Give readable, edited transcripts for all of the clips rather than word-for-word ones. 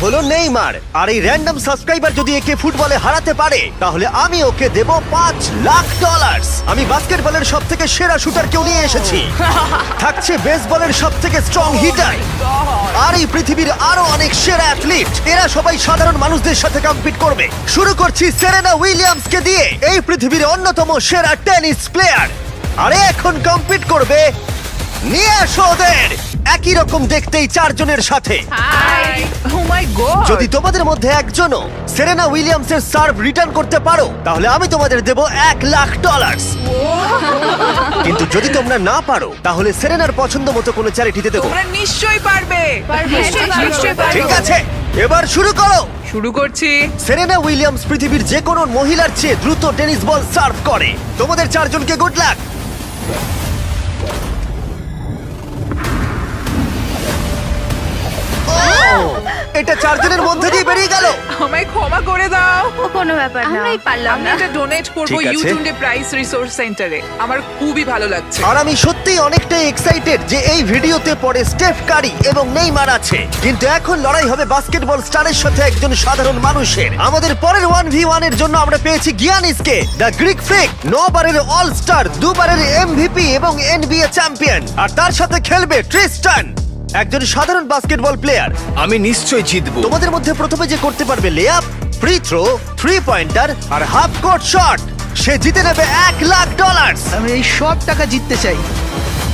হলো নেইমার, আর এই random subscriber যদি একে ফুটবলে হারাতে পারে তাহলে আমি ওকে দেব $5,00,000। আমি বাস্কেটবলের সব থেকে সেরা শুটারকেও নিয়ে এসেছি, থাকছে বেসবলের সব থেকে স্ট্রং হিটার, আর এই পৃথিবীর আরো অনেক সেরা অ্যাথলিট। এরা সবাই সাধারণ মানুষদের সাথে কম্পিট করবে। শুরু করছি সেরেনা উইলিয়ামসকে দিয়ে, এই পৃথিবীর অন্যতম সেরা টেনিস প্লেয়ার। আরে এখন কম্পিট করবে, নিয়ে আসো ওদের। একই রকম দেখতেই চারজনের সাথে। হাই ও মাই গড যদি তোমাদের মধ্যে একজনও সেরেনা উইলিয়ামসের সার্ভ রিটার্ন করতে পারো তাহলে আমি তোমাদের দেব $1,00,000। কিন্তু যদি তোমরা না পারো তাহলে সেরেনার পছন্দ মতো কোনো চ্যারিটিতে দেবো। তোমরা নিশ্চয়ই পারবে নিশ্চয়ই পারবে ঠিক আছে, এবার শুরু করো। শুরু করছি সেরেনা উইলিয়ামস পৃথিবীর যে কোনো মহিলার চেয়ে দ্রুত টেনিস বল সার্ভ করে। তোমাদের চারজনকে গুড লাক। এটা চারজনের মধ্যে দিয়ে বেরিয়ে গেল। আমায় ক্ষমা করে দাও কোনো ব্যাপার না, আমরাই পারলাম আমি না। এটা ডোনেট করব ঠিক আছে। ইউটিউবে প্রাইস রিসোর্স সেন্টারে। আমার খুবই ভালো লাগছে। আর আমি সত্যিই অনেকটাই এক্সাইটেড যে এই ভিডিওতে পরে স্টেফ কারি এবং নেইমার আছে, কিন্তু এখন লড়াই হবে বাস্কেটবল স্টারের সাথে একজন সাধারণ মানুষের। আমাদের পরের 1v1 এর জন্য আমরা পেয়েছি গিয়ানিসকে, দ্য গ্রিক ফ্রিক, 9 বারের অল স্টার, 2 বারের এমভিপি এবং এনবিএ চ্যাম্পিয়ন। আর তার সাথে খেলবে ট্রিস্টান, একজন সাধারণ বাস্কেটবল প্লেয়ার। আমি নিশ্চয়ই জিতবো। তোমাদের মধ্যে প্রথমে যে করতে পারবে লেআপ, ফ্রি থ্রো, 3 পয়েন্টার আর হাফ কোর্ট শট, সে জিতে নেবে $1,00,000। আমি এই সব টাকা জিততে চাই।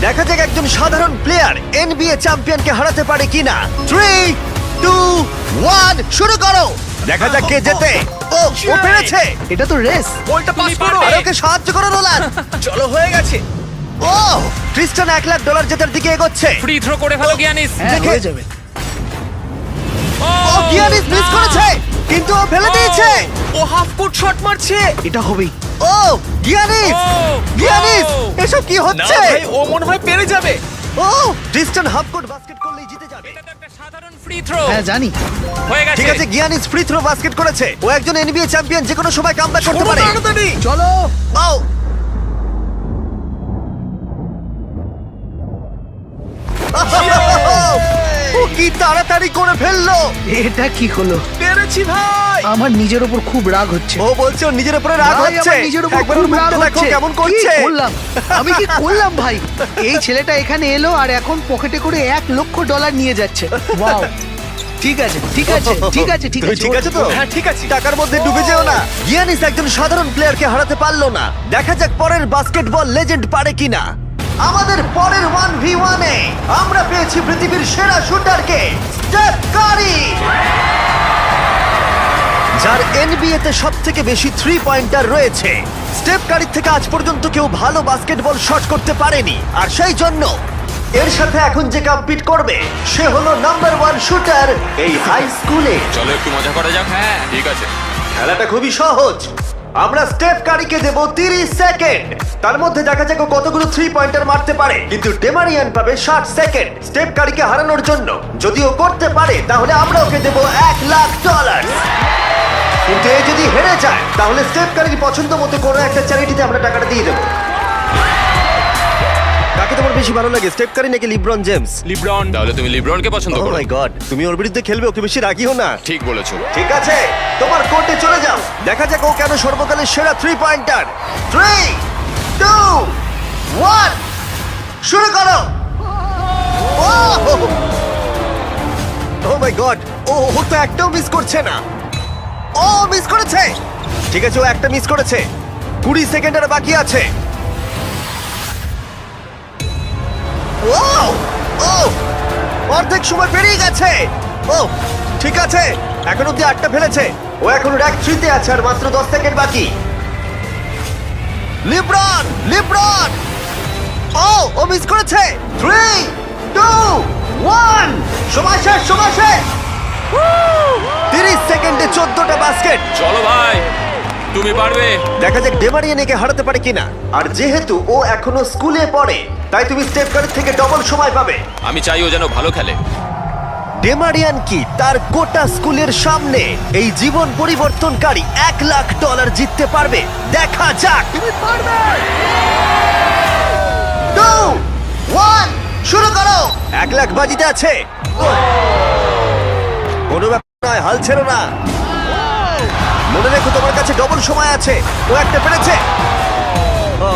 দেখা যাক একজন সাধারণ প্লেয়ার এনবিএ চ্যাম্পিয়নকে হারাতে পারে কিনা। 3, 2, 1 শুরু করো। দেখা যাক কে জেতে। ও পেরেছে। এটা তো রেস। বলটা পাস করো। আর ওকে সাহায্য করো নোলান। চলো, হয়ে গেছে। ও ক্রিস্টান $1,00,000 জেতার দিকে এগোচ্ছে। ফ্রি থ্রো করে ফেলো গিয়ানিস। হ্যাঁ, দেখে- হয়ে যাবে। ও গিয়ানিস মিস করেছে, কিন্তু ও ফেলে দিয়েছে। ও হাফ কোর্ট শট মারছে। এটা হবেই। ও গিয়ানিস, গিয়ানিস এসব কি না হচ্ছে? ভাই, ও মনে হয় পেরে যাবে। ও ক্রিস্টান হাফ কোর্ট বাস্কেট করলেই জিতে যাবে। এটা তো একটা সাধারণ ফ্রি থ্রো। হ্যাঁ জানি। হয়ে গেছে। ঠিক আছে, গিয়ানিস ফ্রি থ্রো বাস্কেট করেছে। ও একজন এনবিএ চ্যাম্পিয়ন, যে কোনো সময় কামব্যাক করতে পারে। তাড়াতাড়ি। চলো। ও ও কি তাড়াতাড়ি করে ফেললো। এটা কি হলো? পেরেছি ভাই। আমার নিজের উপর খুব রাগ হচ্ছে। ও বলছে ওর নিজের উপরে রাগ ভাই, হচ্ছে। আমার নিজের উপর একবার খুব ওর রাগ মুখটা দেখো হচ্ছে। কেমন করছে। কি করলাম? আমি কি করলাম ভাই? এই ছেলেটা এখানে এলো আর এখন পকেটে করে $1,00,000 নিয়ে যাচ্ছে। ওয়াও। ঠিক আছে, ঠিক আছে, ঠিক আছে, ঠিক তুমি আছে। ঠিক আছে তো? হ্যাঁ, ঠিক আছে। টাকার মধ্যে ডুবে যেও না। গিয়ানিস একজন সাধারণ প্লেয়ারকে হারাতে পারলো না। দেখা যাক পরের বাস্কেটবল লেজেন্ড পারে কিনা। আমাদের পরের 1v1 এ আমরা পেয়েছি পৃথিবীর সেরা শুটারকে, স্টেফ কারি, যার এনবিএ তে সবথেকে বেশি 3 পয়েন্টার রয়েছে। স্টেফ কারির থেকে আজ পর্যন্ত কেউ ভালো বাস্কেটবল শট করতে পারেনি, আর সেই জন্য এর সাথে এখন যে কম্পিট করবে সে হলো নাম্বার 1 শুটার এই হাই স্কুলে। চলো একটু মজা করা যাক। হ্যাঁ ঠিক আছে। খেলাটা খুবই সহজ। আমরা স্টেফ কারিকে দেব 30 সেকেন্ড। তার মধ্যে দেখা যাক ও কতগুলো 3 পয়েন্টার মারতে পারে, কিন্তু ডেমারিয়ান পাবে 60 সেকেন্ড স্টেফ কারিকে হারানোর জন্য। যদি ও করতে পারে তাহলে আমরা ওকে দেব $1,00,000। কিন্তু এ যদি হেরে যায় তাহলে স্টেফ কারির পছন্দ মতো কোনো একটা চ্যারিটিতে আমরা টাকাটা দিয়ে দেবো। কাকে তোমার বেশি ভালো লাগে, স্টেফ কারি নাকি লিব্রন জেমস? লিব্রন। তাহলে তুমি লিব্রনকে পছন্দ ও করো। মাই গড, তুমি ওর বিরুদ্ধে খেলবে, ওকে বেশি রাগিও না। ঠিক বলেছো। ঠিক আছে, তোমার কোর্টে চলে যাও। দেখা যাক ও কেন সর্বকালের সেরা 3 পয়েন্টার। 3, 2, 1 শুরু করো। ও মাই গড, ও তো একটাও মিস করছে না। ও মিস করেছে। ঠিক আছে, ও একটা মিস করেছে। 20 সেকেন্ড আর বাকি আছে। ও ও অর্ধেক সময় পেরিয়ে গেছে। ও ঠিক আছে, এখন অব্দি 8টা ফেলেছে। ও এখন র্যাক 3 তে আছে আর মাত্র 10 সেকেন্ড বাকি। লিব্রন, লিব্রন, ও মিস করেছে। 3, 2, 1 সময় শেষ, সময় শেষ। 30 সেকেন্ডে 14টা বাস্কেট। চলো ভাই, তুমি পারবে। দেখা যাক ডেমারিয়ান একে হারাতে পারে কিনা। আর যেহেতু ও এখনো স্কুলে পড়ে তাই তুমি স্টেপ কারির থেকে ডবল সময় পাবে। আমি চাই ও যেন ভালো খেলে। ডেমারিয়ান কি তার গোটা স্কুলের সামনে এই জীবন পরিবর্তনকারী $1,00,000 জিততে পারবে? দেখা যাক। তুমি পারবে। 2, 1 শুরু করো। $1,00,000 বাজিতে আছে। কোনো ব্যাপার নয়, হাল ছেড়ো না। মনে রেখো তোমার কাছে ডবল সময় আছে। ও একটা পেরেছে। ও।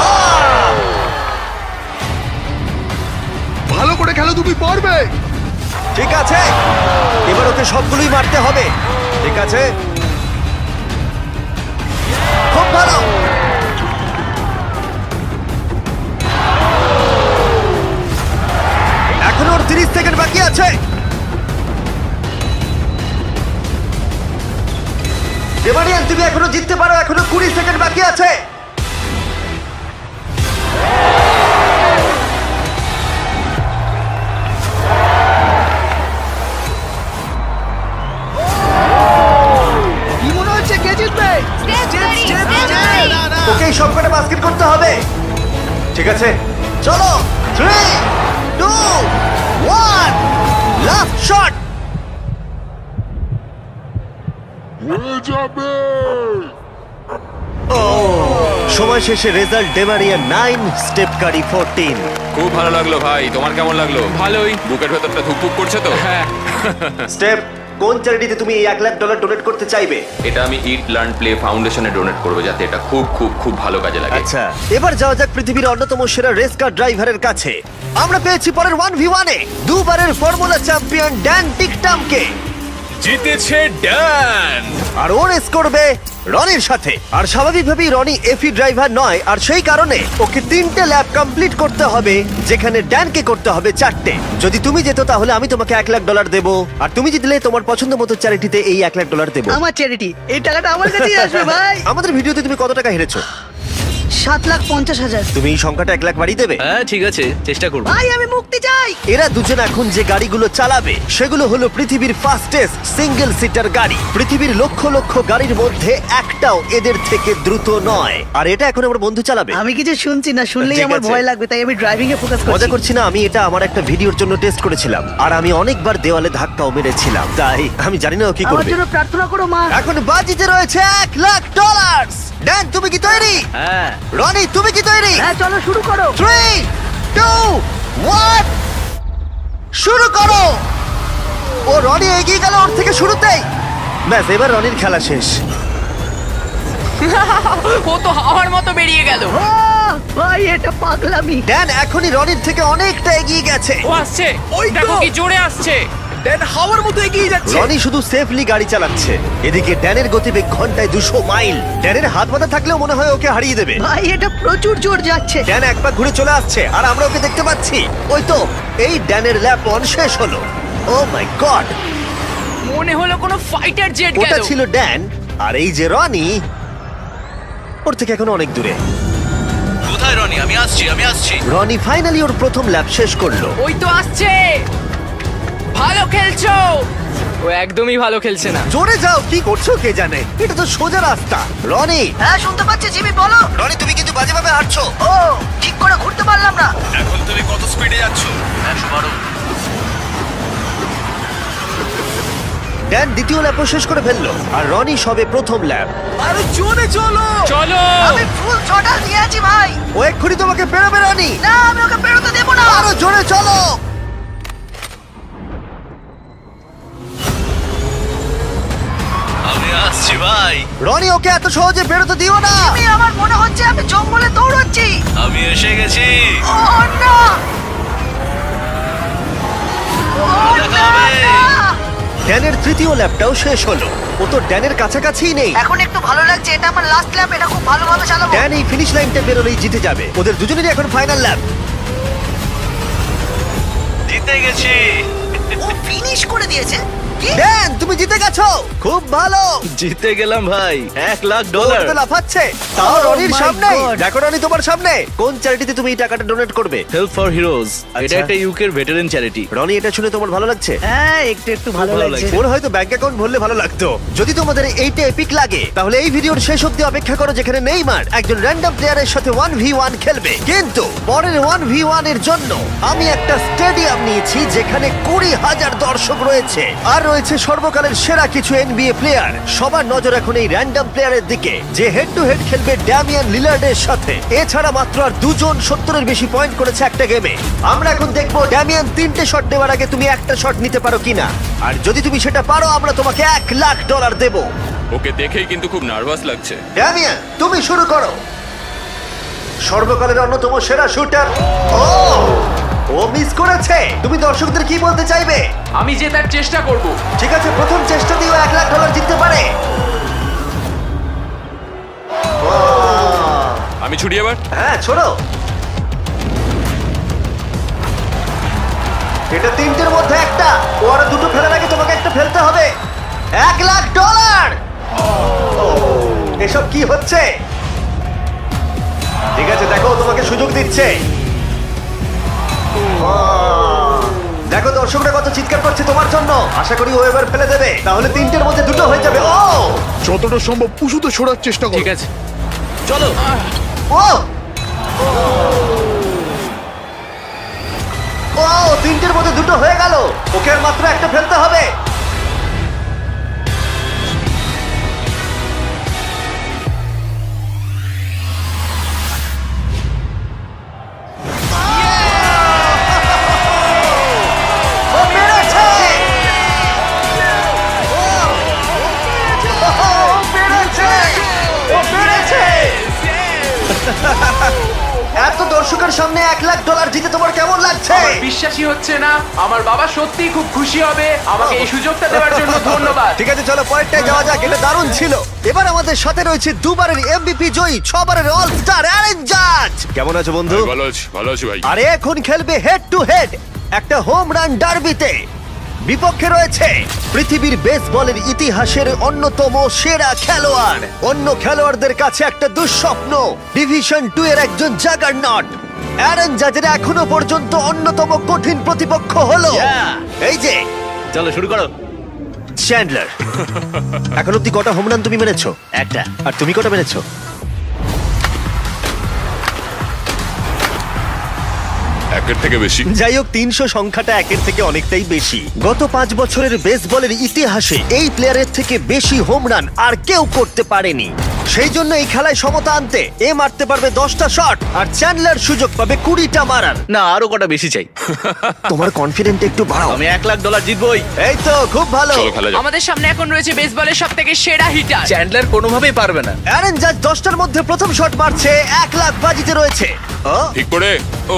আহ! ভালো করে খেলো, তুমি পারবে। ঠিক আছে, এবার ওকে সবগুলোই মারতে হবে। ঠিক আছে, খুব ভালো। এখন ওর 30 সেকেন্ড বাকি আছে। ডেমারিয়ান, তুমি এখনো জিততে পারো, এখনো 20 সেকেন্ড বাকি আছে। কি মনে হচ্ছে কে জিতবে? ওকে এই সবকটা বাস্কেট করতে হবে। ঠিক আছে, চলো। 3, 2, 1, লাস্ট শট। সময় শেষে রেজাল্ট ডেমারিয়া 9, স্টেপ কারি 14। খুব ভালো লাগলো ভাই, তোমার কেমন লাগলো? ভালোই। বুকের ভেতরটা ধুকপুক করছে তো? হ্যাঁ। স্টেপ, কোন চ্যারিটিতে তুমি এই $1,00,000 ডোনেট করতে চাইবে? এটা আমি ইট লার্ন প্লে ফাউন্ডেশনে ডোনেট করবো, যাতে এটা খুব খুব খুব ভালো কাজে লাগে। আচ্ছা, এবার যাওয়া যাক পৃথিবীর অন্যতম সেরা রেস কার ড্রাইভারের কাছে। আমরা পেয়েছি পরের 1v1 এ দুবারের ফর্মুলা চ্যাম্পিয়ন ড্যান টিকটামকে। জিতেছে ড্যান। আর ও রেস করবে রনির সাথে। আর স্বাভাবিকভাবেই রনি এফি ড্রাইভার নয়, আর সেই কারণে ওকে 3টে ল্যাব কমপ্লিট করতে হবে, যেখানে ড্যানকে করতে হবে 4টে। যদি তুমি যেত তাহলে আমি তোমাকে $1,00,000 দেবো, আর তুমি জিতলে তোমার পছন্দ মতো চ্যারিটিতে এই $1,00,000 দেবো। আমার চ্যারিটি, এই টাকাটা আমার কাছেই আসবে ভাই। আমাদের ভিডিওতে তুমি কত টাকা হেরেছো? 7,50,000। তুমি এই সংখ্যাটা 1 লাখ বাড়িয়ে দেবে? হ্যাঁ ঠিক আছে, চেষ্টা করবো। ভাই আমি মুক্তি চাই। এরা দুজন এখন যে গাড়িগুলো চালাবে সেগুলো হলো পৃথিবীর ফাস্টেস্ট সিঙ্গেল সিটার গাড়ি। পৃথিবীর লক্ষ লক্ষ গাড়ির মধ্যে একটাও এদের থেকে দ্রুত নয়। আর এটা এখন আমার বন্ধু চালাবে। আমি কিছু শুনছি না, শুনলেই ঠিক আমার আছে। ভয় লাগবে, তাই আমি ড্রাইভিং এ ফোকাস মজা করছি। করছি না, আমি এটা আমার একটা ভিডিওর জন্য টেস্ট করেছিলাম, আর আমি অনেকবার দেওয়ালে ধাক্কাও মেরেছিলাম, তাই আমি জানি না ও কি আমার করবে। জন্য প্রার্থনা করো মা। এখন বাজিতে রয়েছে $1,00,000। ড্যান, তুমি কি তৈরি? হ্যাঁ। রনি, তুমি কি তৈরি? হ্যাঁ চলো শুরু করো। 3, 2, 1, শুরু করো। ও রনি এগিয়ে গেল ওর থেকে শুরুতেই। ব্যাস, এবার রনির খেলা শেষ। ও তো হাওয়ার মতো বেরিয়ে গেল। ভাই এটা পাগলামি। ড্যান এখনই রনির থেকে অনেকটা এগিয়ে গেছে। ও আসছে, ওই তো। দেখো কি জোরে আসছে। ড্যান হাওয়ার মতো এগিয়ে যাচ্ছে। রনি শুধু সেফলি গাড়ি চালাচ্ছে, এদিকে ড্যানের গতিবেগ ঘন্টায় 200 মাইল। ড্যানের হাত বাঁধা থাকলেও মনে হয় ওকে হারিয়ে দেবে। ভাই এটা প্রচুর জোর যাচ্ছে। ড্যান এক পা ঘুরে চলে আসছে, আর আমরা ওকে দেখতে পাচ্ছি। ওই তো, এই ড্যানের ল্যাপ 1 শেষ হলো। ও মাই গড, মনে হলো কোনো ফাইটার জেট ওটা গেল। ছিল ড্যান, আর এই যে রনি, ওর থেকে এখন অনেক দূরে। কোথায় রনি? আমি আসছি। রনি ফাইনালি ওর প্রথম ল্যাপ শেষ করলো। ওই তো আসছে। ভালো খেলছো। ও একদমই ভালো খেলছে না। জোরে যাও, কি করছো কে জানে, এটা তো সোজা রাস্তা। রনি, হ্যাঁ শুনতে পাচ্ছি জিমি, বলো। রনি তুমি কিন্তু বাজেভাবে হাঁটছো। ও ঠিক করে ঘুরতে পারলাম না। এখন তুমি কত স্পিডে যাচ্ছ? 112। ড্যান দ্বিতীয় ল্যাপও শেষ করে ফেললো, আর রনি সবে প্রথম ল্যাপ। আরে জোরে চলো। চলো। আমি ফুল থ্রটল দিয়ে আছি ভাই। ও এক্ষুনি তোমাকে পেরোবে রনি। না আমি ওকে বেরোতে দেবো না। আরো জোরে চলো। আমি আসছি ভাই। রনি, ওকে এত সহজে বেরোতে দিও না। আমি আমার মনে হচ্ছে আমি জঙ্গলে দৌড়াচ্ছি। আমি এসে গেছি। ও না। ও না, না। ড্যানের তৃতীয় ল্যাপটাও শেষ হলো। ও তো ড্যানের কাছাকাছিই নেই। এখন একটু ভালো লাগছে, এটা আমার লাস্ট ল্যাপ, এটা খুব ভালোভাবে চালাবো। ড্যান এই ফিনিশ লাইনটা বেরোলেই জিতে যাবে। ওদের দুজনেরই এখন ফাইনাল ল্যাপ। জিতে গেছি। ও ফিনিশ করে দিয়েছে। কি? ড্যান, তুমি জিতে গেছো। খুব ভালো। জিতে গেলাম ভাই, $1,00,000। ওটা তো লাফাচ্ছে, তাও Oh রনির my সামনে। God. দেখো রনি তোমার সামনে। কোন চ্যারিটিতে তুমি এই টাকাটা ডোনেট করবে? Help for heroes. এটা আচ্ছা। একটা ইউকের ভেটারেন চ্যারিটি। রনি, এটা শুনে তোমার ভালো লাগছে? হ্যাঁ একটু একটু ভালো ভালো লাগছে। লাগছে। ওর হয়তো ব্যাংক অ্যাকাউন্ট ভরলে ভালো লাগতো। যদি তোমাদের এইটা এপিক লাগে তাহলে এই ভিডিওর শেষ অবধি অপেক্ষা করো, যেখানে নেইমার একজন র্যান্ডম প্লেয়ারের সাথে 1v1 খেলবে। কিন্তু পরের 1v1 এর জন্য আমি একটা স্টেডিয়াম নিয়েছি, যেখানে 20,000 দর্শক রয়েছে, আর রয়েছে সর্বকালের সেরা কিছু এনবিএ প্লেয়ার। সবার নজর এখন এই র্যান্ডম প্লেয়ারের দিকে যে হেড টু হেড খেলবে ড্যামিয়ান লিলার্ডের সাথে। এছাড়া মাত্র আর দুজন 70-এর বেশি পয়েন্ট করেছে একটা গেমে। আমরা এখন দেখবো ড্যামিয়ান 3টে শট নেওয়ার আগে তুমি একটা শট নিতে পারো কিনা, আর যদি তুমি সেটা পারো আমরা তোমাকে $1,00,000 দেবো। ওকে দেখেই কিন্তু খুব নার্ভাস লাগছে। ড্যামিয়ান তুমি শুরু করো। সর্বকালের অন্যতম সেরা শুটার। ও মিস করেছে। তুমি দর্শকদের কি বলতে চাইবে? আমি জেতার চেষ্টা করব। ঠিক আছে, প্রথম চেষ্টা দিয়েও $1,00,000 জিততে পারে। আমি ছুটি এবার। হ্যাঁ ছোড়ো। এটা 3টের মধ্যে একটা। ও আর দুটো ফেলার আগে তোমাকে একটা ফেলতে হবে। $1,00,000। এসব কি হচ্ছে? ঠিক আছে, দেখো ও তোমাকে সুযোগ দিচ্ছে। দেখো দর্শকরা কত চিৎকার করছে তোমার জন্য। আশা করি ও এবার ফেলে দেবে, তাহলে 3টের মধ্যে দুটো হয়ে যাবে। ও যতটা সম্ভব উঁচুতে সরার চেষ্টা করো। ঠিক আছে। চলো। ও ও 3টের মধ্যে দুটো হয়ে গেল। ওকে আর মাত্র একটা ফেলতে হবে। ও পেরেছে! ও পেরেছে! ও পেরেছে! এত দর্শকের সামনে $1,00,000 জিতে তোমার কেমন লাগছে? বিশ্বাসই হচ্ছে না। আমার বাবা সত্যিই খুব খুশি হবে। আমাকে এই সুযোগটা দেওয়ার জন্য ধন্যবাদ। ঠিক আছে, চলো পরেরটায় যাওয়া যাক। এটা দারুণ ছিল। এবার আমাদের সাথে রয়েছে দুবারের এমভিপি জয়ী, 6বারের অল স্টার অ্যারেন জাজ। কেমন আছো বন্ধু? ভালো আছি ভাই। আরে এখন খেলবে হেড টু হেড একটা হোম রান ডার্বিতে। বিপক্ষে রয়েছে পৃথিবীর বেসবলের ইতিহাসের অন্যতম সেরা খেলোয়াড়। অন্য খেলোয়াড়দের কাছে একটা দুঃস্বপ্ন, ডিভিশন 2 এর একজন জাগারনট। অ্যারন জাজের এখনো পর্যন্ত অন্যতম কঠিন প্রতিপক্ষ হলো এই যে চলো শুরু করো। চ্যান্ডলার। এখন অব্দি কটা হোম রান তুমি মেরেছো? একটা। আর তুমি কটা মেরেছো? একের থেকে বেশি। যাই হোক, 300 সংখ্যাটা একের থেকে অনেকটাই বেশি। গত 5 বছরের বেসবলের ইতিহাসে এই প্লেয়ারের থেকে বেশি হোম রান আর কেউ করতে পারেনি। সেই জন্য এই খেলায় সমতা আনতে এ মারতে পারবে 10টা শট, আর চ্যান্ডলার সুযোগ পাবে 20টা মারার। না, আরো কটা বেশি চাই। তোমার কনফিডেন্ট একটু বাড়াও। আমি $1,00,000 জিতবই। এই তো খুব ভালো। চলো খেলা যাক। আমাদের সামনে এখন রয়েছে বেসবলের সবথেকে সেরা হিটার। চ্যান্ডলার কোনোভাবেই পারবে না। অ্যারন জাজ 10টার মধ্যে প্রথম শট মারছে। $1,00,000 বাজিতে রয়েছে। ও ঠিক করে। ও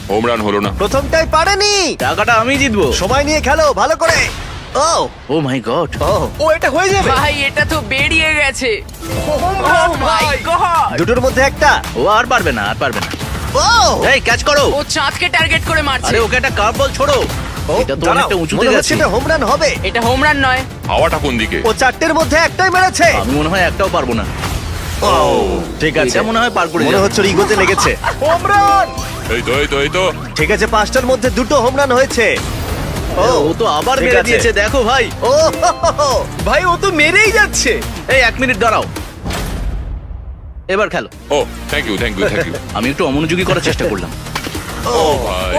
হোম রান হলো না। প্রথমটাই পারেনি। টাকাটা আমি জিতবো। সময় নিয়ে খেলো ভালো করে। ও ও মাই গড। ও এটা হয়ে যাবে। ভাই এটা তো বেরিয়ে গেছে। ও মাই গড। দুটোর মধ্যে একটা। ও আর পারবে না, আর পারবে না। ও এই ক্যাচ করো। ও চাঁদকে টার্গেট করে মারছে। আরে ওকে একটা কার্ভ বল ছোড়ো। এটা তো অনেকটা উঁচুতে মনে হচ্ছে গেছে। এটা হোম রান হবে। এটা হোম রান নয়। হাওয়াটা কোন দিকে? ও 4টের মধ্যে একটাই মেরেছে। আমি মনে হয় একটাও পারবো না। ঠিক আছে, এটা মনে হয় পার করে মনে যাবে। হচ্ছে ওর ইগোতে লেগেছে। Home run. এই তো ঠিক আছে, 5টার মধ্যে দুটো হোম রান হয়েছে। ও তো আবার ঠিক মেরে আছে। দিয়েছে, দেখো ভাই। ও ভাই ও তো মেরেই যাচ্ছে। এই 1 মিনিট দাঁড়াও, এবার খেলো। ও থ্যাংক ইউ। আমি একটু অমনোযোগী করার চেষ্টা করলাম। ভাই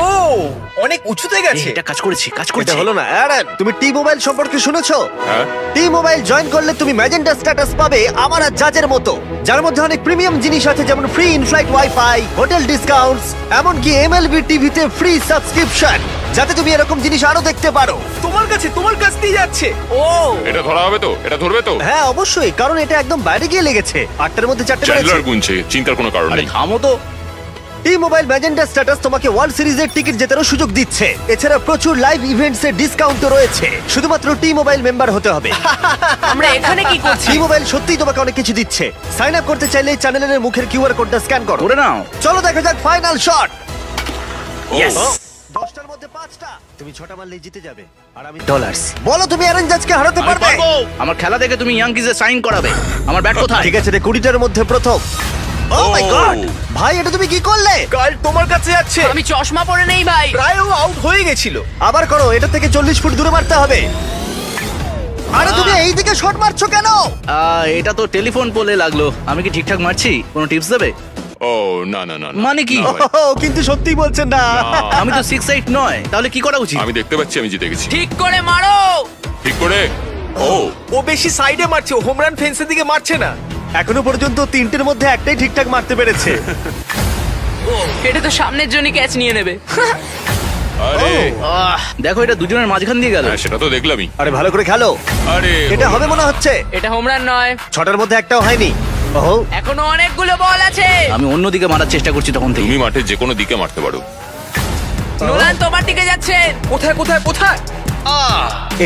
অনেক উঁচুতে গেছে। এটা কাজ করেছি। এটা হলো না। অ্যারন, তুমি টি মোবাইল সম্পর্কে শুনেছো? হ্যাঁ টি মোবাইল জয়েন করলে তুমি ম্যাজেন্টা স্ট্যাটাস পাবে আমার আর জাজের মতো, যার মধ্যে অনেক প্রিমিয়াম জিনিস আছে, যেমন free inflight wifi, hotel discounts, এমনকি এমএলবি টিভিতে ফ্রি সাবস্ক্রিপশন, যাতে তুমি এরকম জিনিস আরো দেখতে পারো। তোমার কাছ দিয়ে যাচ্ছে। ও এটা ধরা হবে তো? এটা ধরবে তো? হ্যাঁ অবশ্যই, কারণ এটা একদম বাইরে গিয়ে লেগেছে। 8টার মধ্যে 4টে মেরেছে। চ্যান্ডলার গুনছে, চিন্তার কোনো কারণ আরে নেই। থামো তো। টি মোবাইল ম্যাজেন্টা স্ট্যাটাস তোমাকে ওয়ার্ল্ড সিরিজের টিকিট জেতারও সুযোগ দিচ্ছে। এছাড়া প্রচুর লাইভ ইভেন্টস এর ডিসকাউন্টও রয়েছে। শুধুমাত্র টি মোবাইল মেম্বার হতে হবে। আমরা এখানে কি করছি? টি মোবাইল সত্যিই তোমাকে অনেক কিছু দিচ্ছে। সাইন আপ করতে চাইলে চ্যানেলের মুখের কিউআর কোডটা স্ক্যান করো। করে নাও। চলো দেখা যাক ফাইনাল শট। Yes! 10টার মধ্যে 5টা। তুমি 6টা মারলেই জিতে যাবে। আর আমি $1,00,000। বলো তুমি অ্যারন জাজকে হারাতে আমি পারবে? পারবো। আমার খেলা দেখে তুমি ইয়াংকিজে সাইন করাবে। আমার ব্যাট কোথায়? ঠিক আছে রে, 20টার মধ্যে প্রথম। ও মাই গড, ভাই এটা তুমি কি করলে? কাল তোমার কাছে যাচ্ছে। আমি চশমা পরে নেই ভাই। প্রায় ও আউট হয়ে গেছিল। আবার করো, এটা থেকে 40 ফুট দূরে মারতে হবে। আরে তুমি এই দিকে শট মারছো কেন? এটা তো টেলিফোন পোলে লাগলো। আমি কি ঠিকঠাক মারছি? কোনো টিপস দেবে? ও না না না না। মানে কি? না ভাই, ও কিন্তু সত্যি বলছেন না। আমি তো 6'8" নয়, তাহলে কি করা উচিত? আমি দেখতে পাচ্ছি আমি জিতে গেছি। ঠিক করে মারো। ঠিক করে। ও ও বেশি সাইডে মারছে, হোম রান ফেন্সের দিকে মারছে না। এখনো পর্যন্ত তিনটের মধ্যে একটাই ঠিকঠাক মারতে পেরেছে। এটা তো সামনের জন্য ক্যাচ নিয়ে নেবে। আরে দেখো এটা দুজনের মাঝখান দিয়ে গেল। হ্যাঁ, সেটা তো দেখলামই। আরে ভালো করে খেলো, আরে এটা হবে মনে হচ্ছে। এটা হোম রান নয়, ছটার মধ্যে একটাও হয়নি। ওহো, এখনো অনেকগুলো বল আছে। আমি অন্যদিকে মারার চেষ্টা করছি তখন থেকে। তুমি মাঠে যে কোনো দিকে মারতে পারো। নোলান তোমার দিকে যাচ্ছে। কোথায় কোথায় কোথায়?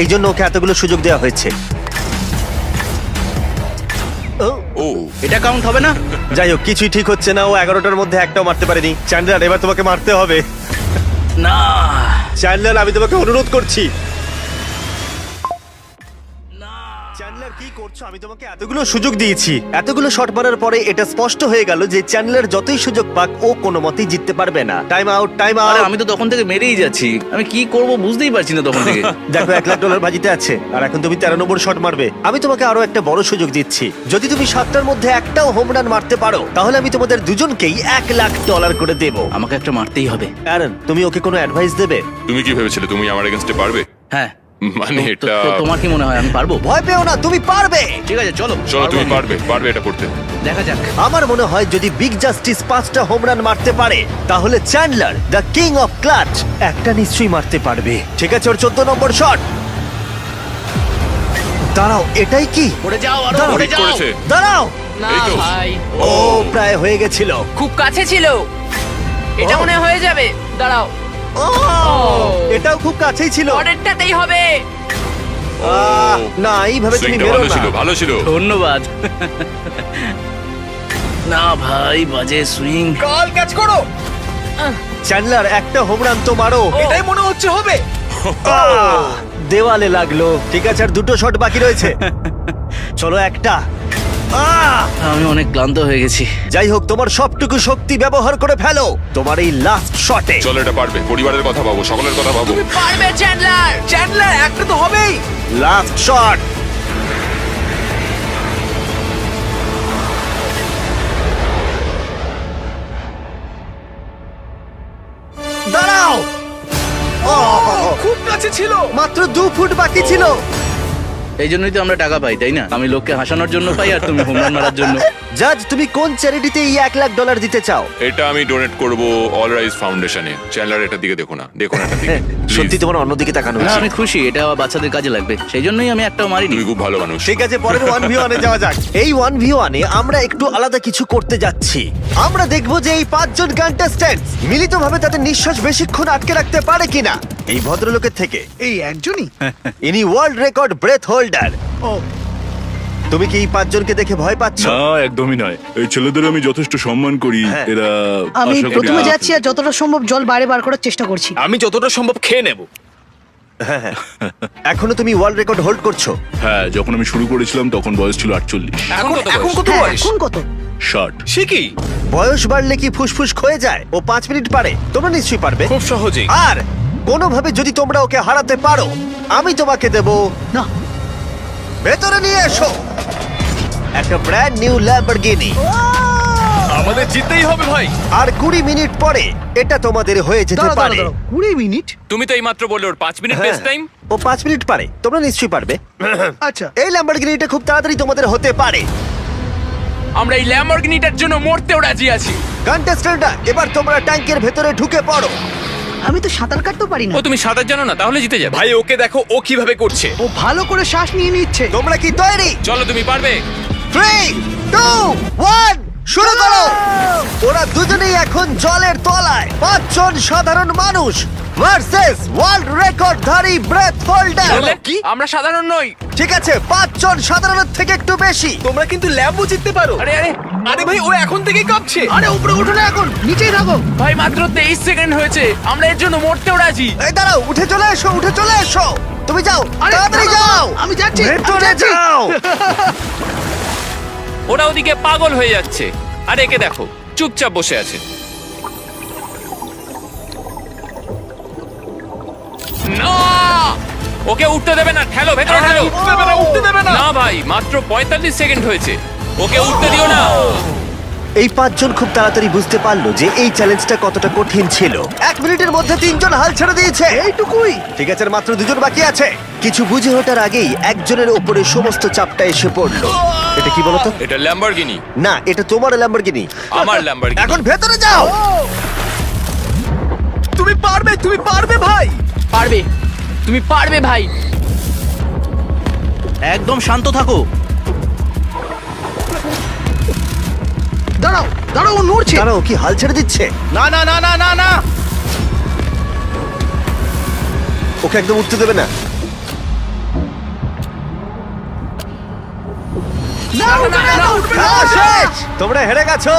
এই জন্য ওকে এতগুলো সুযোগ দেওয়া হয়েছে। ও, ও এটা কাউন্ট হবে না? যাই হোক, কিছুই ঠিক হচ্ছে না। ও 11টার মধ্যে একটাও মারতে পারেনি। চ্যান্ডলার, এবার তোমাকে মারতে হবে। না চ্যান্ডলার, আমি তোমাকে অনুরোধ করছি। চ্যান্ডলার, কি করছো? আমি তোমাকে এতগুলো সুযোগ দিয়েছি। এতগুলো শট মারার পরে এটা স্পষ্ট হয়ে গেল যে চ্যান্ডলার যতই সুযোগ পাক ও কোনো মতেই জিততে পারবে না। টাইম আউট, টাইম আরে আউট। আমি তো তখন থেকে মেরেই যাচ্ছি, আমি কি করব বুঝতেই পারছি না তখন থেকে। দেখো, $1,00,000 বাজিতে আছে আর এখন তুমি 13 নম্বর শট মারবে। আমি তোমাকে আরো একটা বড় সুযোগ দিচ্ছি। যদি তুমি 7টার মধ্যে একটাও হোম রান মারতে পারো, তাহলে আমি তোমাদের দুজনকেই $1,00,000 করে দেবো। আমাকে একটা মারতেই হবে। অ্যারন, তুমি ওকে কোনো অ্যাডভাইস দেবে? তুমি কি ভেবেছিলে তুমি আমার এগেইনস্টে পারবে? হ্যাঁ, মানে তো- এটা তো তোমার কি মনে হয় আমি পারবো? ভয় পেও না, তুমি পারবে। ঠিক আছে চলো চলো তুমি পারবো আমি। পারবে এটা করতে। দেখা যাক। আমার মনে হয় যদি বিগ জাস্টিস 5টা হোম রান মারতে পারে, তাহলে Chandler the king of clutch একটা নিশ্চয়ই মারতে পারবে। ঠিক আছে, ওর 14 নম্বর শট। দাঁড়াও, এটাই কি? পড়ে যাও আরো দাঁড়াও, পড়ে ঠিক যাও। করেছে। দাঁড়াও। না এই তো। ভাই, ও প্রায় হয়ে গেছিল। খুব কাছে ছিল। এটা ও। মনে হয় হয়ে যাবে। দাঁড়াও, ও, এটাও খুব কাছেই ছিল। পরেরটাতেই হবে। না, এইভাবে তুমি সুইংটা বেরো ভালো না। ছিল, ভালো ছিল। ধন্যবাদ। না ভাই, বাজে সুইং। কল ক্যাচ করো। চ্যান্ডলার, একটা হোম রান তো মারো। এটাই মনে হচ্ছে হবে। দেওয়ালে লাগলো। ঠিক আছে, আর দুটো শট বাকি রয়েছে। চলো একটা। আমি অনেক ক্লান্ত হয়ে গেছি। যাই হোক, তোমার সবটুকু শক্তি ব্যবহার করে ফেলো তোমার এই লাস্ট শটে। চলো এটা পারবে। পরিবারের কথা ভাবো, সকলের কথা ভাবো। পারবে চ্যান্ডলার। চ্যান্ডলার, একটা তো হবেই। Last shot. দাঁড়াও। খুব কাছে ছিল। মাত্র 2 ফুট বাকি ছিল। এই জন্যই তো আমরা টাকা পাই, তাই না? আমি লোককে হাসানোর জন্য পাই আর তুমি হোম রান মারার জন্য। জাজ, তুমি কোন চ্যারিটিতে এই $1,00,000 দিতে চাও? এটা আমি ডোনেট করব অল রাইজ ফাউন্ডেশনে। চ্যান্ডলার এটার দিকে দেখো না, দেখো না এটার দিকে। সত্যি Please, তোমার অন্যদিকে তাকানো না উচিত। আমি খুশি, এটা বাচ্চাদের কাজে লাগবে, সেই জন্যই আমি একটাও মারিনি। তুমি খুব ভালো মানুষ। ঠিক আছে, পরের 1v1 এ যাওয়া যাক। এই 1v1 এ আমরা একটু আলাদা কিছু করতে যাচ্ছি। আমরা দেখব যে এই 5 জন কন্টেস্ট্যান্ট মিলিতভাবে তাদের নিঃশ্বাস বেশিক্ষণ আটকে রাখতে পারে কিনা। এই ভদ্রলোকের থেকে এই একজনই? ইনি ওয়ার্ল্ড রেকর্ড ব্রেথ হোল্ডার। ও, তুমি কি এই 5 জনকে দেখে ভয় পাচ্ছ? না, একদমই নয়। এই ছেলেদের আমি যথেষ্ট সম্মান করি। হ্যাঁ। এরা আমি আশা করি প্রথমে যাচ্ছি আর যতটা সম্ভব জল বাইরে বার করার চেষ্টা করছি। আমি যতটা সম্ভব খেয়ে নেব। এখনো তুমি ওয়ার্ল্ড রেকর্ড হোল্ড করছো? হ্যাঁ, যখন আমি শুরু করেছিলাম তখন বয়স ছিল 48। এখন এখন কত হ্যাঁ, বয়স? এখন কত? 60। সে কি? বয়স বাড়লে কি ফুসফুস ক্ষয়ে যায়? ও 5 মিনিট পারে, তোমরা নিশ্চয়ই পারবে। খুব সহজেই। আর কোনোভাবে যদি তোমরা ওকে হারাতে পারো, আমি তোমাকে দেব। না, ভেতরে নিয়ে এসো একটা ব্র্যান্ড নিউ ল্যাম্বরগিনি। আমাদের জিততেই হবে ভাই। আর 20 মিনিট পরে এটা তোমাদের হয়ে যেতে দাঁড়াও, পারে। দাঁড়াও, 20 মিনিট? তুমি তো এইমাত্র বললে ওর 5 মিনিট হ্যাঁ, বেস্ট টাইম। ও 5 মিনিট পারে, তোমরা নিশ্চয়ই পারবে। আচ্ছা, এই ল্যাম্বরগিনিটা খুব তাড়াতাড়ি তোমাদের হতে পারে। আমরা এই ল্যাম্বরগিনিটার জন্য মরতেও রাজি আছি। কন্টেস্ট্যান্টরা, এবার তোমরা ট্যাঙ্কের ভেতরে ঢুকে পড়ো। আমি তো সাঁতার কাটতেও পারি না। ও তুমি সাঁতার জানো না, তাহলে জিতে যাবে। ভাই ওকে দেখো, ও কিভাবে করছে। ও ভালো করে শ্বাস নিয়ে নিচ্ছে। তোমরা কি তৈরি? চলো তুমি পারবে। 3, 2, 1, শুরু করো। ওরা দুজনেই এখন জলের তলায়। 5 জন সাধারণ মানুষ ভার্সেস ওয়ার্ল্ড রেকর্ডধারী ব্রেথ হোল্ডার। কি? আমরা সাধারণ নই। ঠিক আছে, 5 জন সাধারণের থেকে একটু বেশি। তোমরা কিন্তু ল্যাম্বও জিততে পারো। আরে আরে আরে ভাই, ও এখন থেকেই কাঁপছে। আরে উপরে উঠো না, এখন নিচেই থাকো। ভাই, মাত্র 23 সেকেন্ড হয়েছে, আমরা এর জন্য মরতেও রাজি। এই দাঁড়াও, উঠে চলে এসো, উঠে চলে এসো। তুমি যাও, আরে, তাড়াতাড়ি দাঁড়াও, যাও। আমি যাচ্ছি, আমি ভেতরে যাচ্ছি। যাও। ওরা ওদিকে পাগল হয়ে যাচ্ছে, আর একে দেখো চুপচাপ বসে আছে। না, ওকে উঠতে দেবে না, ঠেলো ভেতরে ঠেলো। উঠতে দেবে না, উঠতে দেবে না। না ভাই, মাত্র 45 সেকেন্ড হয়েছে, ওকে উঠতে দিও না। এই পাঁচজন খুব তাড়াতাড়ি বুঝতে পারলো যে এই চ্যালেঞ্জটা কতটা কঠিন ছিল। 1 মিনিটের মধ্যে 3 জন হাল ছেড়ে দিয়েছে। এইটুকুই। ঠিক আছে, আর মাত্র 2 জন বাকি আছে। কিছু বুঝে ওঠার আগেই একজনের উপরে সমস্ত চাপটা এসে পড়লো। এটা কি বলতো? এটা ল্যাম্বরগিনি। না, এটা তোমার ল্যাম্বরগিনি। আমার ল্যাম্বরগিনি। এখন ভেতরে যাও। তুমি পারবে ভাই। পারবে, তুমি পারবে ভাই। একদম শান্ত থাকো। দাঁড়াও দাঁড়াও, ও নড়ছে। দাঁড়াও, কি হাল ছেড়ে দিচ্ছে? না না না না না না। ওকে একদম উঠতে দেবে না। খেলা শেষ। তোমরা হেরে গেছো।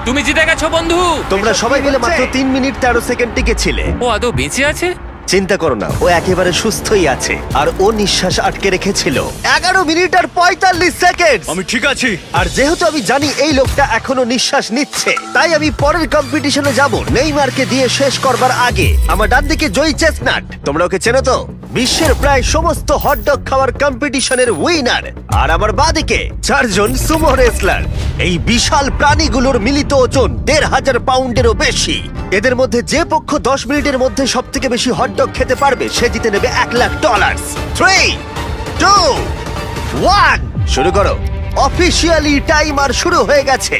তুমি জিতে গেছো বন্ধু। তোমরা সবাই মিলে মাত্র 3 মিনিট 13 সেকেন্ড টিকে ছিলে। ও আদৌ বেঁচে আছে? চিন্তা করো না, ও একেবারে সুস্থই আছে। আর ও নিঃশ্বাস আটকে রেখেছিল 11 মিনিট আর 45 সেকেন্ড। আমি ঠিক আছি। আর যেহেতু আমি জানি এই লোকটা এখনো নিঃশ্বাস নিচ্ছে, তাই আমি পরের কম্পিটিশনে যাব নেইমারকে দিয়ে শেষ করবার আগে। আমার ডান দিকে জয়ী চেস্টনাট, তোমরা ওকে চেনো তো? বিশ্বের প্রায় সমস্ত হটডগ খাওয়ার কম্পিটিশনের উইনার। আর আমার বাঁদিকে 4 জন সুমো রেসলার। এই বিশাল প্রাণীগুলোর মিলিত ওজন 1,500 পাউন্ডেরও বেশি। এদের মধ্যে যে পক্ষ 10 মিনিটের মধ্যে সব থেকে বেশি হটডগ খেতে পারবে সে জিতে নেবে $1,00,000। 3, 2, 1, শুরু করো। অফিসিয়ালি টাইমার শুরু হয়ে গেছে।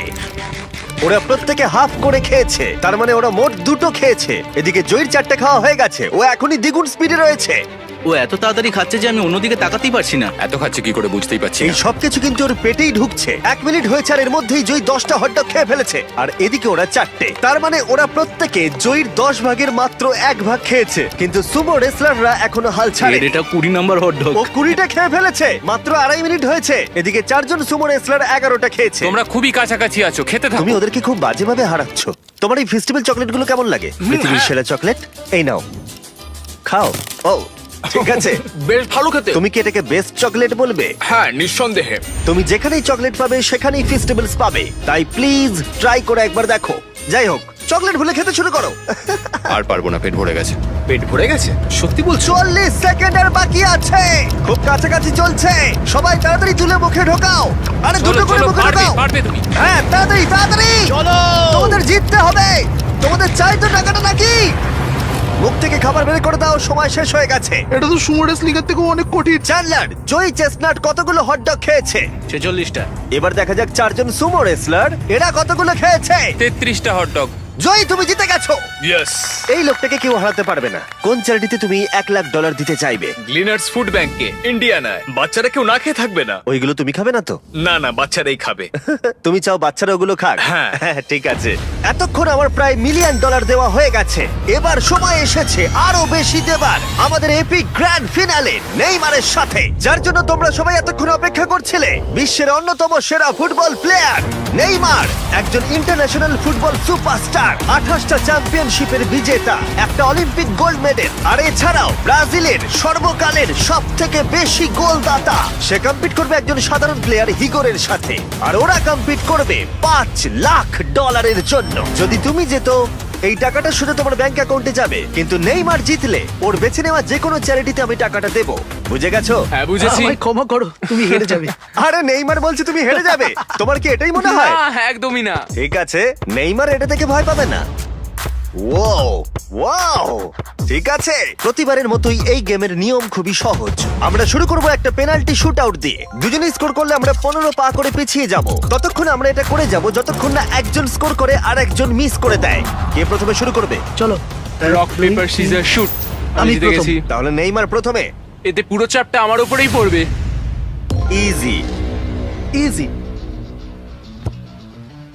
ওরা প্রত্যেকে হাফ করে খেয়েছে, তার মানে ওরা মোট 2টো খেয়েছে। এদিকে জয়ীর 4টে খাওয়া হয়ে গেছে, ও এখনই দ্বিগুণ স্পিডে রয়েছে। ও এত তাড়াতাড়ি খাচ্ছে যে আমি অন্যদিকে তাকাতেই পারছি না। এত খাচ্ছে কি করে বুঝতেই পারছি এই না। সবকিছু কিন্তু ওর পেটেই ঢুকছে। 1 মিনিট হয়েছে আর এর মধ্যেই জয়ী 10টা হটডগ খেয়ে ফেলেছে, আর এদিকে ওরা 4টে। তার মানে ওরা প্রত্যেকে জয়ীর 10 ভাগের মাত্র 1 ভাগ খেয়েছে। কিন্তু সুমো রেসলাররা এখনো হাল ছাড়ে। এটা 20 নম্বর হটডগ। ও 20টা খেয়ে ফেলেছে, মাত্র 2.5 মিনিট হয়েছে। এদিকে 4 জন সুমো রেসলার 11টা খেয়েছে। তোমরা খুবই কাছাকাছি আছো, খেতে থাকো। তুমি ওদেরকে খুব বাজেভাবে হারাচ্ছ। তোমার এই ফেস্টিভ্যাল চকলেটগুলো কেমন লাগে? পৃথিবীর সেরা চকলেট। এই নাও, খাও। ও ঠিক আছে। বেশ ভালো খেতে। তুমি কি এটাকে বেস্ট চকলেট বলবে? হ্যাঁ, নিঃসন্দেহে। তুমি যেখানেই চকলেট পাবে সেখানেই ফেস্টিভ্যালস পাবে, তাই প্লিজ ট্রাই করে একবার দেখো। যাই হোক, চকলেট ভুলে খেতে শুরু করো। আর পারবো না, পেট ভরে গেছে। পেট ভরে গেছে? সত্যি বলছো? 40 সেকেন্ডের বাকি আছে, খুব কাছাকাছি চলছে। সবাই তাড়াতাড়ি তুলে মুখে ঢোকাও। আরে চলো, দুটো করে চলো, মুখে পারবে, ঢোকাও। পারবে তুমি। হ্যাঁ, তাড়াতাড়ি তাড়াতাড়ি চলো। তোমাদের জিততে হবে। তোমাদের চাই তো টাকাটা নাকি? মুখ থেকে খাবার বের করে দাও, সময় শেষ হয়ে গেছে। এটা তো সুমো রেসলিংয়ের থেকেও অনেক কঠিন। চ্যান্ডলার, জয়ী চেস্টনাট কতগুলো হটডগ খেয়েছে? 46টা। এবার দেখা যাক 4 জন সুমো রেসলার এরা কতগুলো খেয়েছে। 33টা হটডগ। জয়ী, তুমি জিতে গেছো। ইয়েস। এই লোকটাকে কেউ হারাতে পারবে না। কোন চ্যারিটিতে তুমি $1,00,000 দিতে চাইবে? গ্লিনার্স ফুড ব্যাংকে, ইন্ডিয়ানায়। বাচ্চারা কেউ না খেয়ে থাকবে না। ওইগুলো তুমি খাবে না তো? না না, বাচ্চারাই খাবে। তুমি চাও বাচ্চারা ওগুলো খাক? হ্যাঁ। ঠিক আছে। এতক্ষণ আমার প্রায় $1 মিলিয়ন দেওয়া হয়ে গেছে। এবার সময় এসেছে আরো বেশি দেবার। আমাদের এপিক গ্র্যান্ড ফিনালে নেইমারের সাথে, যার জন্য তোমরা সবাই এতক্ষণ অপেক্ষা করছিলে। বিশ্বের অন্যতম সেরা ফুটবল প্লেয়ার নেইমার, একজন ইন্টারন্যাশনাল ফুটবল সুপারস্টার, 28টা চ্যাম্পিয়নশিপের বিজেতা, একটা অলিম্পিক গোল্ড মেডেল, আর এছাড়াও ব্রাজিলের সর্বকালের সবথেকে বেশি গোলদাতা। সে কম্পিট করবে একজন সাধারণ প্লেয়ার হিগোরের সাথে, আর ওরা কম্পিট করবে $5,00,000 জন্য। যদি তুমি যেত, এই টাকাটা শুধু তোমার ব্যাংক অ্যাকাউন্টে যাবে, কিন্তু নেইমার জিতলে ওর বেছে নেওয়া যে কোনো চ্যারিটিতে আমি টাকাটা দেবো। বুঝে গেছো? হ্যাঁ, বুঝেছি। আমায় ক্ষমা করো, তুমি হেরে যাবে। আরে নেইমার বলছে তুমি হেরে যাবে। তোমার কি এটাই মনে হয়? না, একদমই না। ঠিক আছে, নেইমার এটা থেকে ভয় পাবে না। ওয়াও ওয়াও, ঠিক আছে। প্রতিবারের মতোই এই গেমের নিয়ম খুবই সহজ। আমরা শুরু করব একটা পেনাল্টি শুট আউট দিয়ে। দুজনে স্কোর করলে আমরা 15 পা করে পিছিয়ে যাব। ততক্ষণ আমরা এটা করে যাব যতক্ষণ না একজন স্কোর করে আর একজন মিস করে দেয়। কে প্রথমে শুরু করবে? চলো। Rock paper scissor shoot. আমি আমি জিতে প্রথম। গেছি। তাহলে নেইমার প্রথমে। এতে পুরো চাপটা আমার উপরেই পড়বে। ইজি। ইজি।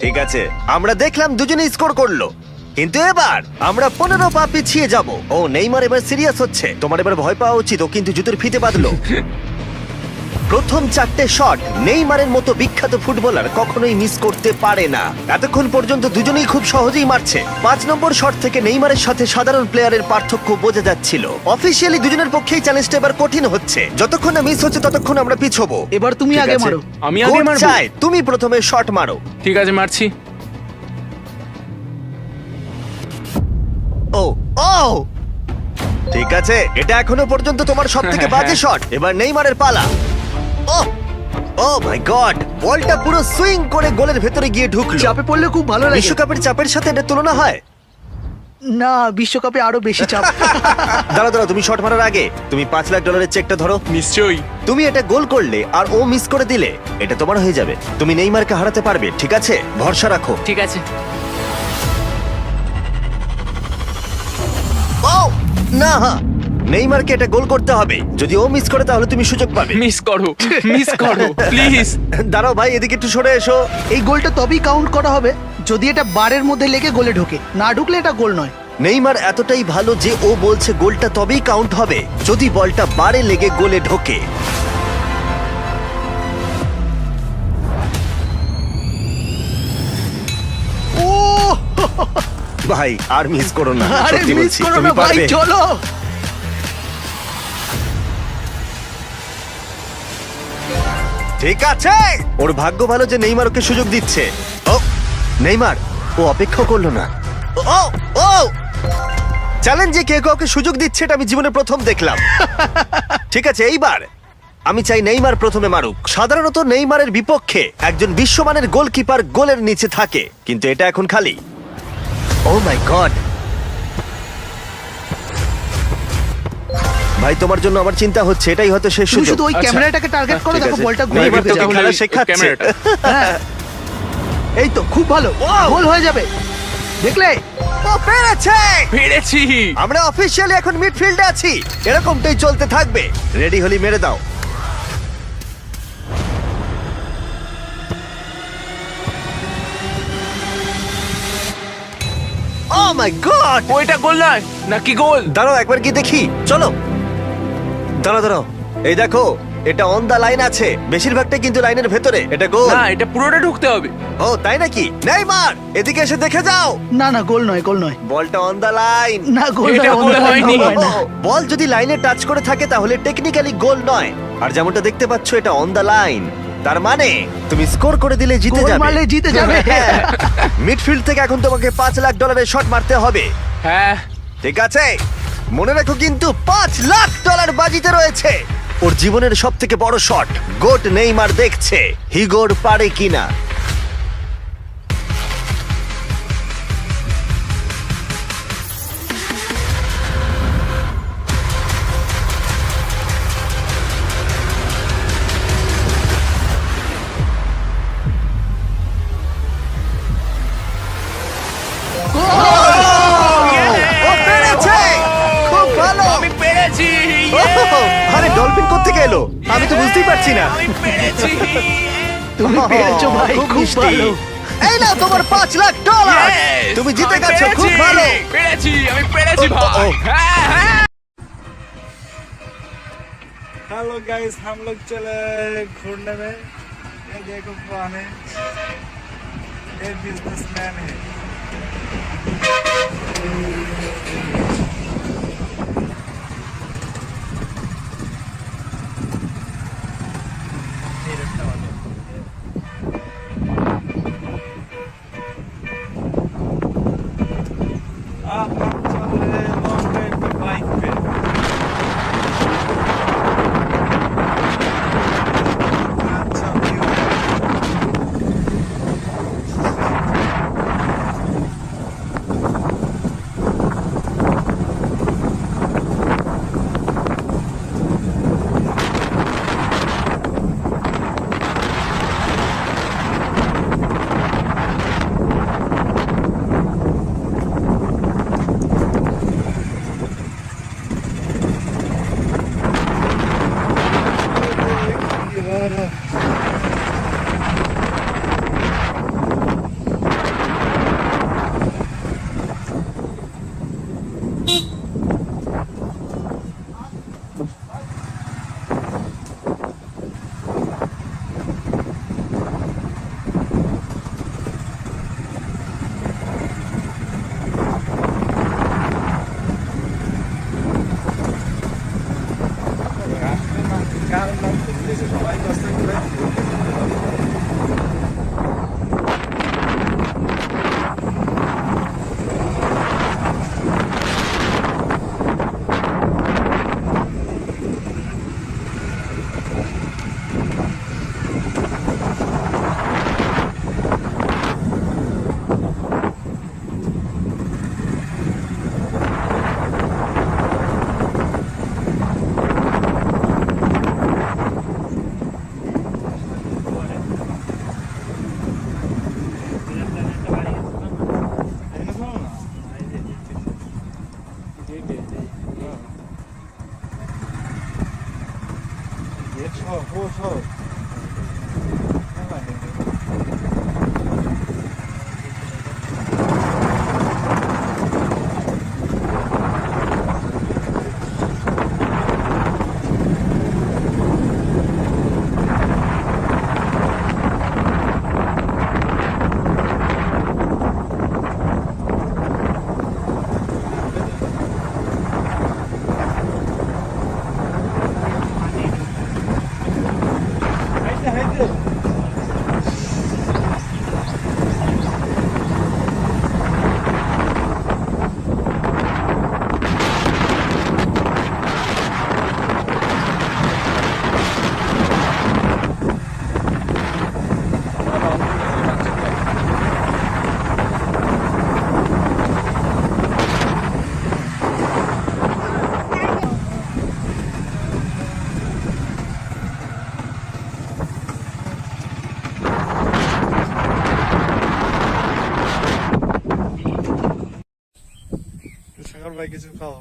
ঠিক আছে, আমরা দেখলাম দুজনে স্কোর করলো, কিন্তু এবার আমরা 15 পা পিছিয়ে যাব। ও নেইমার এবার সিরিয়াস হচ্ছে। তোমার এবার ভয় পাওয়া উচিত, ও কিন্তু জুতোর ফিতে বাঁধলো। প্রথম 4টে শট নেইমারের মতো বিখ্যাত ফুটবলার কখনোই মিস করতে পারে না। এতক্ষণ পর্যন্ত দুজনেই খুব সহজেই মারছে। 5 নম্বর শট থেকে নেইমারের সাথে সাধারণ প্লেয়ারের পার্থক্য বোঝা যাচ্ছিল। অফিসিয়ালি দুজনের পক্ষেই চ্যালেঞ্জটা এবার কঠিন হচ্ছে। যতক্ষণ না মিস হচ্ছে ততক্ষণ আমরা পিছবো। এবার তুমি ঠিক আগে আছে? মারো। আমি আগে Goat মারবো? চাই তুমি প্রথমে শট মারো। ঠিক আছে, মারছি। ও ও, ঠিক আছে, এটা এখনো পর্যন্ত তোমার সব থেকে বাজে শট। এবার নেইমারের পালা। ও ও মাই গড, বলটা পুরো সুইং করে গোলের ভেতরে গিয়ে ঢুকলো। চাপে পড়লে খুব ভালো লাগে। বিশ্বকাপের চাপের সাথে এটা তুলনা হয়? না, বিশ্বকাপে আরো বেশি চাপ। দাঁড়াও দাঁড়াও, তুমি শট মারার আগে তুমি $5 লাখ চেকটা ধরো। নিশ্চয়ই। তুমি এটা গোল করলে আর ও মিস করে দিলে এটা তোমার হয়ে যাবে। তুমি নেইমারকে হারাতে পারবে, ঠিক আছে? ভরসা রাখো। ঠিক আছে। ও না, নেইমারকে এটা গোল করতে হবে। যদি ও মিস করে তাহলে তুমি সুযোগ পাবে। মিস করো, মিস করো প্লিজ। দাঁড়াও ভাই, এদিকে একটু সরে এসো। এই গোলটা তবেই কাউন্ট করা হবে যদি এটা বারের মধ্যে লেগে গোলে ঢোকে। না ঢুকলে এটা গোল নয়। নেইমার এতটাই ভালো যে ও বলছে গোলটা তবেই কাউন্ট হবে যদি বলটা বারে লেগে গোলে ঢোকে। ও ভাই আর মিস করো না, আরে সত্যি মিস বলছি, করো তুমি না ভাই, পারবে। চলো। ঠিক আছে, ওর ভাগ্য ভালো যে নেইমার ওকে সুযোগ দিচ্ছে। ও নেইমার, ও অপেক্ষা করলো না। ও ও চ্যালেঞ্জে কে কাউকে সুযোগ দিচ্ছে এটা আমি জীবনে প্রথম দেখলাম। ঠিক আছে, এইবার আমি চাই নেইমার প্রথমে মারুক। সাধারণত নেইমারের বিপক্ষে একজন বিশ্বমানের গোলকিপার গোলের নিচে থাকে, কিন্তু এটা এখন খালি। ও মাই গড, ভাই তোমার জন্য আমার চিন্তা হচ্ছে, এটাই হয়তো শেষ তুমি সুযোগ। শুধু ওই ক্যামেরাটাকে টার্গেট করো, ঠিক দেখো আছে। বলটা নেইমার ঘুরে তোকে যাবে। খেলা শেখাচ্ছে। ক্যামেরাটা। হ্যাঁ। এই তো খুব ভালো, গোল হয়ে যাবে, দেখলে? ও পেরেছে! পেরেছি। আমরা অফিসিয়ালি এখন মিডফিল্ডে আছি। এরকমটাই চলতে থাকবে। রেডি হলি মেরে দাও। ও মাই গড! ওইটা গোল নয় নাকি গোল? দাঁড়াও একবার কি দেখি, চলো। দাঁড়াও দাঁড়াও, এই দেখো এটা অন দা লাইন আছে। বেশিরভাগটাই কিন্তু লাইনের ভেতরে। এটা গোল। না, এটা পুরোটা ঢুকতে হবে। ও তাই নাকি? নেইমার এদিকে এসে দেখে যাও। না না, গোল নয়, গোল নয়। বলটা অন দা লাইন। না, গোল এটা নয়, গোল গোল হয়নি। হয় না। বল যদি লাইনে টাচ করে থাকে তাহলে টেকনিক্যালি গোল নয়। আর যেমনটা দেখতে পাচ্ছ এটা অন দা লাইন, তার মানে তুমি স্কোর করে দিলে জিতে গোল যাবে। মারলে জিতে যাবে। মিডফিল্ড থেকে এখন তোমাকে $5 লাখ শট মারতে হবে। হ্যাঁ। ঠিক আছে, মনে রাখো কিন্তু $5 লাখ বাজিতে রয়েছে। ওর জীবনের সব থেকে বড় শট গোট নেইমার দেখছে হিগোর পারে কিনা। ও পেরেছে! খুব ভালো! আমি পেরেছি। আরে ডলফিন কোত্থেকে এলো? আমি তো বুঝতেই পারছি না। আমি পেরেছি। তুমি পেরেছো ভাই, খুব খুব মিষ্টি। ভালো। এই নাও তোমার $5 লাখ। Yes! তুমি জিতে আমি গেছো, খুব পেরেছি। ভালো। পেরেছি, আমি পেরেছি ও, ভাই। ও। হ্যাঁ, হ্যাঁ। हेलो गाइस, हम लोग चले घूरने में। ये देखो कौन है, ये बिजनेसमैन है। आप हम चल रहे लॉन्ग ड्राइव पे बाइक पे। अच्छा व्यू है। 别错，不错。সকালবেলা কিছু খাও।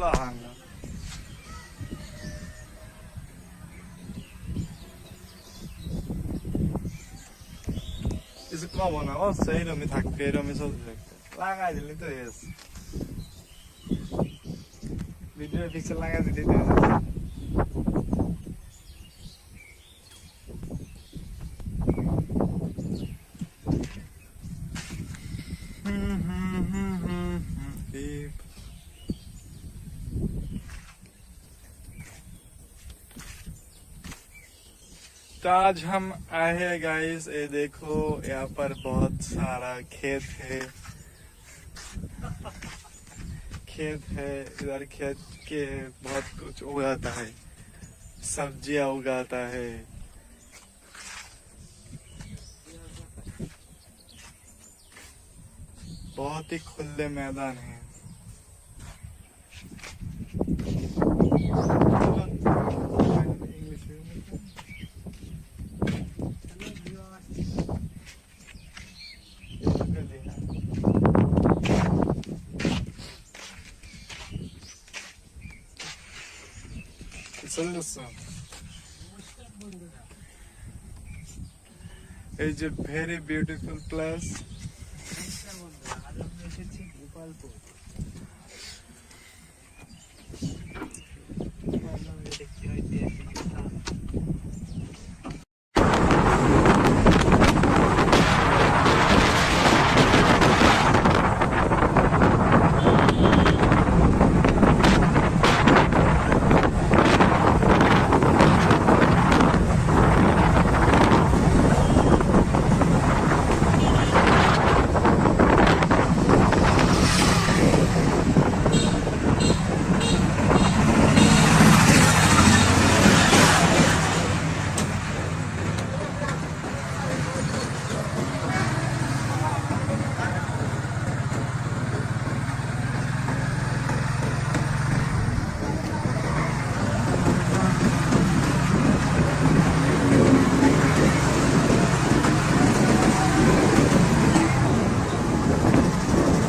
Lahana. কিছু কমো না, ও সেইরমই থাকবে, এরমই চলতে থাকবে। লাগাই দিলি তো এস ভিডিও পিকচার লাগাই দিলি তো तो आज हम आए हैं गाइस, ये देखो यहाँ पर बहुत सारा खेत है। इधर खेत के बहुत कुछ उगाता है, सब्जियां उगाता है। बहुत ही खुले मैदान है। It's a very beautiful place.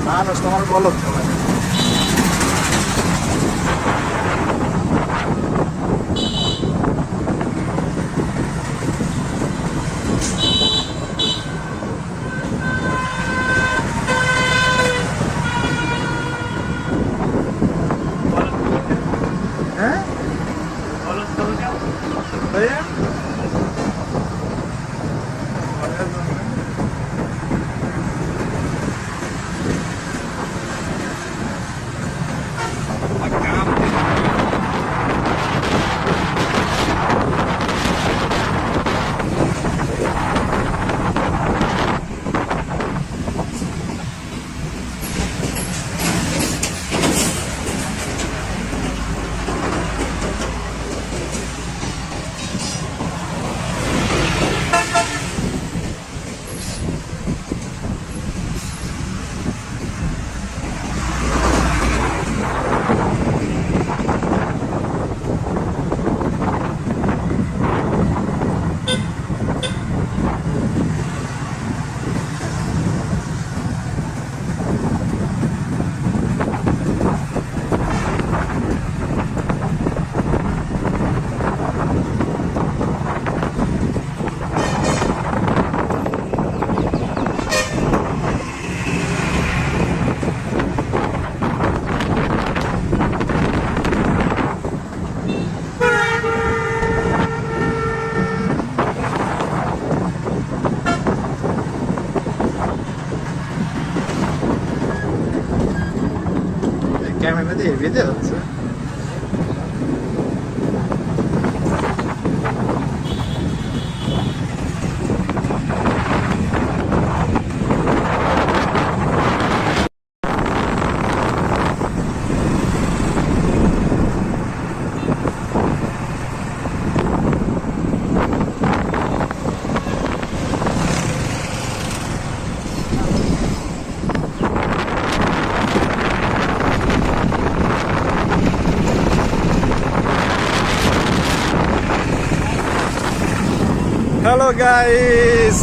মানুষ তোমার বলো भैया ক্যামেরা দিয়ে বেঁধে হচ্ছে হ্যালো গাইস